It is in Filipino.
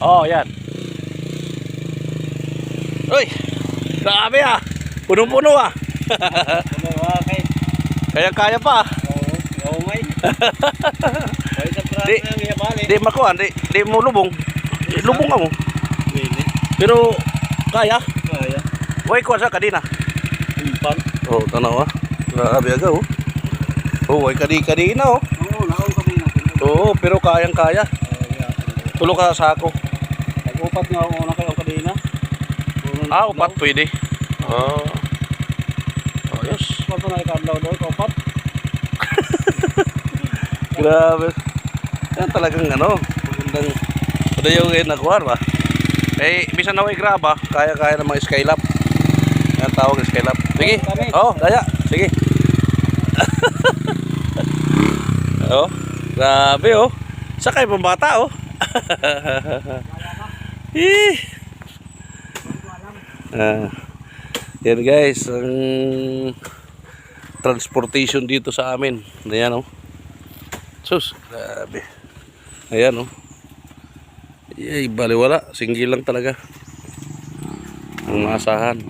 Oh, yan. Uy, grabe ah. Punong-puno ah. Okay. Kaya pa. Oo, may. Di, di makuha, di mo lubong. Lubong ka mo. Pero kaya. Kaya. Uy, kuha sa kadina. Impan. Oh, tanaw ah. Grabe aga oh. Oh, ay kadina oh. Oo, naon kami na. Oo, pero kayang-kaya. Tulo ka sa ako. Pag-upat nga ako na kayo kanina. Ah, upat pwede. Oh. Ayos. Kung na ikadlaw doon, upat. Grabe. Yan talagang ano, magandang padayaw ngayon nakuha ba? Eh, bisa na way graba, kaya-kaya ng mga skylab. Yan tawag skylab. Sige. Oh, daya. Sige. Oh, grabe oh. Sakay pang bata oh. Yan guys, ang transportation dito sa amin. Ayan oh. Sus, grabe. Ayan oh. Ay, baliwala. Singgil lang talaga ang maasahan.